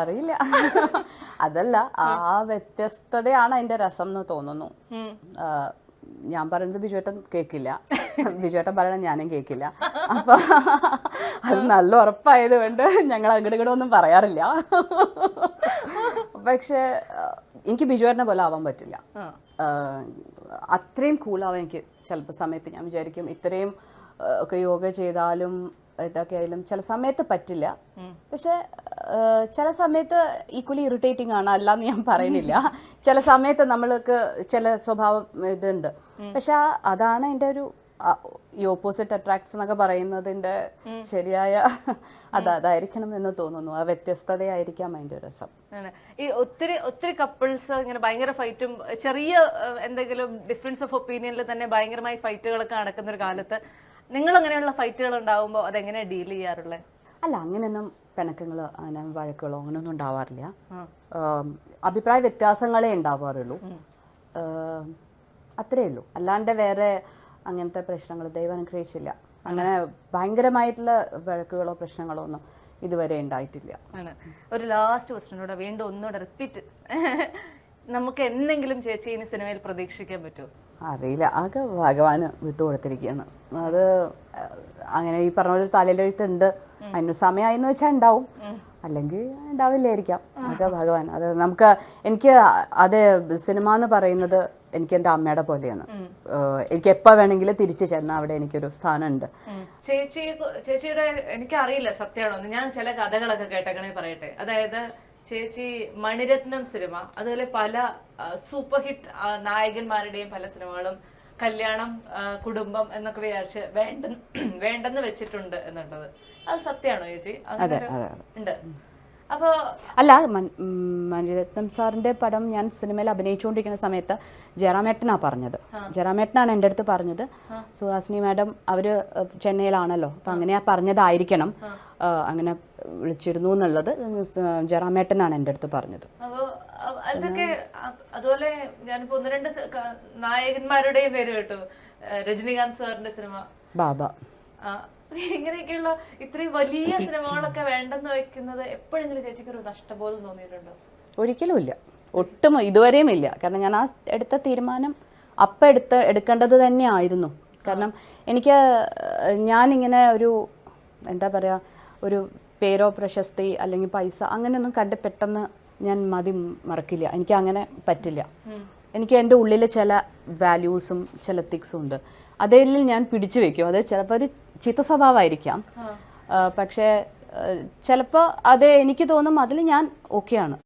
അറിയില്ല. അതല്ല, ആ വ്യത്യസ്തതയാണ് അതിന്റെ രസം എന്ന് തോന്നുന്നു. ഞാൻ പറയുന്നത് ബിജുവേട്ടൻ കേൾക്കില്ല, ബിജുവേട്ടൻ പറയണത് ഞാനും കേൾക്കില്ല. അപ്പൊ അത് നല്ല ഉറപ്പായത് കൊണ്ട് ഞങ്ങൾ അങ്ങോട്ട് ഒന്നും പറയാറില്ല. പക്ഷെ എനിക്ക് ബിജുവേട്ടനെ പോലെ ആവാൻ പറ്റില്ല. അത്രയും കൂളാവാൻ എനിക്ക് ചിലപ്പോൾ സമയത്ത് ഞാൻ വിചാരിക്കും ഇത്രയും ഒക്കെ യോഗ ചെയ്താലും ഇതൊക്കെ ആയാലും ചില സമയത്ത് പറ്റില്ല. പക്ഷെ ചില സമയത്ത് ഈക്വലി ഇറിറ്റേറ്റിംഗ് ആണ്, അല്ലാന്ന് ഞാൻ പറയുന്നില്ല. ചില സമയത്ത് നമ്മൾക്ക് ചില സ്വഭാവം ഇതുണ്ട്. പക്ഷെ അതാണ് എൻ്റെ ഒരു ഈ ഓപ്പോസിറ്റ് അട്രാക്ട്സ് എന്നൊക്കെ പറയുന്നതിന്റെ ശരിയായ അതായിരിക്കണം എന്ന് തോന്നുന്നു. ആ വ്യത്യസ്തതയായിരിക്കാം അതിന്റെ ഒരു രസം. ഈ ഒത്തിരി കപ്പിൾസ് ഇങ്ങനെ ഭയങ്കര ഫൈറ്റും ചെറിയ എന്തെങ്കിലും ഡിഫറൻസ് ഓഫ് ഒപ്പീനിയനിൽ തന്നെ ഭയങ്കരമായി ഫൈറ്റുകളൊക്കെ നടക്കുന്ന ഒരു കാലത്ത് നിങ്ങൾ അങ്ങനെയുള്ള ഫൈറ്റുകൾ ഉണ്ടാവുമ്പോൾ അതെങ്ങനെ ഡീൽ ചെയ്യാറുള്ളത്? അല്ല, അങ്ങനെയൊന്നും പിണക്കങ്ങളോ അങ്ങനെ വഴക്കുകളോ അങ്ങനെയൊന്നും ഉണ്ടാവാറില്ല. അഭിപ്രായ വ്യത്യാസങ്ങളെ ഉണ്ടാവാറുള്ളൂ, അത്രേ ഉള്ളൂ. അല്ലാണ്ട് വേറെ അങ്ങനത്തെ പ്രശ്നങ്ങൾ ദൈവം അനുഗ്രഹിച്ചില്ല. അങ്ങനെ ഭയങ്കരമായിട്ടുള്ള വഴക്കുകളോ പ്രശ്നങ്ങളോ ഒന്നും ഇതുവരെ ഉണ്ടായിട്ടില്ല. ഒരു ലാസ്റ്റ് ക്വസ്റ്റ്യനോടെ വീണ്ടും ഒന്നുകൂടെ റിപ്പീറ്റ്, നമുക്ക് എന്തെങ്കിലും ചേച്ചി ഇനി സിനിമയിൽ പ്രതീക്ഷിക്കാൻ പറ്റുമോ? അറിയില്ല, ആകെ ഭഗവാന് വിട്ടുകൊടുത്തിരിക്കുകയാണ്. അത് അങ്ങനെ ഈ പറഞ്ഞ പോലെ തലയിലെഴുത്തുണ്ട്, അതിന് സമയമായി എന്ന് വെച്ചാൽ ഉണ്ടാവും, അല്ലെങ്കിൽ ഉണ്ടാവില്ലായിരിക്കാം. അത് ഭഗവാൻ. അത് എനിക്ക് അത് സിനിമ എന്ന് പറയുന്നത് എനിക്ക് എൻ്റെ അമ്മയുടെ പോലെയാണ്. എനിക്ക് എപ്പോൾ വേണമെങ്കിലും തിരിച്ചു ചെന്നാൽ അവിടെ എനിക്കൊരു സ്ഥാനമുണ്ട്. ചേച്ചിയുടെ എനിക്കറിയില്ല സത്യമാണോ, ഞാൻ ചില കഥകളൊക്കെ കേട്ടേക്കണേ പറയട്ടെ. അതായത് ചേച്ചി മണിരത്നം സിനിമ, അതുപോലെ പല സൂപ്പർ ഹിറ്റ് നായകന്മാരുടെയും പല സിനിമകളും കല്യാണം, കുടുംബം എന്നൊക്കെ വിചാരിച്ച് വേണ്ടെന്ന് വെച്ചിട്ടുണ്ട് എന്നുള്ളത് അത് സത്യമാണോ ചേച്ചി? അങ്ങനെ ഉണ്ട്. അപ്പൊ അല്ല, മണിരത്നം സാറിന്റെ പടം ഞാൻ സിനിമയിൽ അഭിനയിച്ചുകൊണ്ടിരിക്കുന്ന സമയത്ത് ജയറാമേട്ടനാ പറഞ്ഞത്. ജയറാമേട്ടനാണ് എൻ്റെ അടുത്ത് പറഞ്ഞത്, സുഹാസിനി മാഡം അവര് ചെന്നൈയിലാണല്ലോ, അപ്പൊ അങ്ങനെയാ പറഞ്ഞതായിരിക്കണം, അങ്ങനെ വിളിച്ചിരുന്നു എന്നുള്ളത് ജയറാമേട്ടനാണ് എൻ്റെ അടുത്ത് പറഞ്ഞത്. അതൊക്കെ അതുപോലെ ഞാനിപ്പോ ഒന്ന് രണ്ട് നായകന്മാരുടെയും പേര് കേട്ടു. രജനീകാന്ത് സാറിന്റെ സിനിമ ബാബ, ഇങ്ങനെയൊക്കെയുള്ള ഇത്രയും വലിയ സിനിമകളൊക്കെ വേണ്ടെന്ന് വെക്കുന്നത് എപ്പോഴെങ്കിലും ചേച്ചിക്ക് ഒരു നഷ്ടബോധം തോന്നിയിട്ടുണ്ടോ? ഒരിക്കലും ഇല്ല, ഒട്ടും ഇതുവരെയും ഇല്ല. കാരണം ഞാൻ ആ എടുത്ത തീരുമാനം എടുക്കേണ്ടത് തന്നെ ആയിരുന്നു. കാരണം ഞാനിങ്ങനെ ഒരു എന്താ പറയാ, ഒരു പേരോ പ്രശസ്തി അല്ലെങ്കിൽ പൈസ അങ്ങനെയൊന്നും കണ്ട് പെട്ടെന്ന് ഞാൻ മറക്കില്ല. എനിക്ക് അങ്ങനെ പറ്റില്ല. എനിക്ക് എൻ്റെ ഉള്ളിൽ ചില വാല്യൂസും ചില എത്തിക്സും ഉണ്ട്, അതിൽ ഞാൻ പിടിച്ചു വെക്കും. അത് ചിലപ്പോൾ ഒരു ചീത്ത സ്വഭാവമായിരിക്കാം, പക്ഷേ ചിലപ്പോൾ അത് എനിക്ക് തോന്നും അതിൽ ഞാൻ ഓക്കെയാണ്.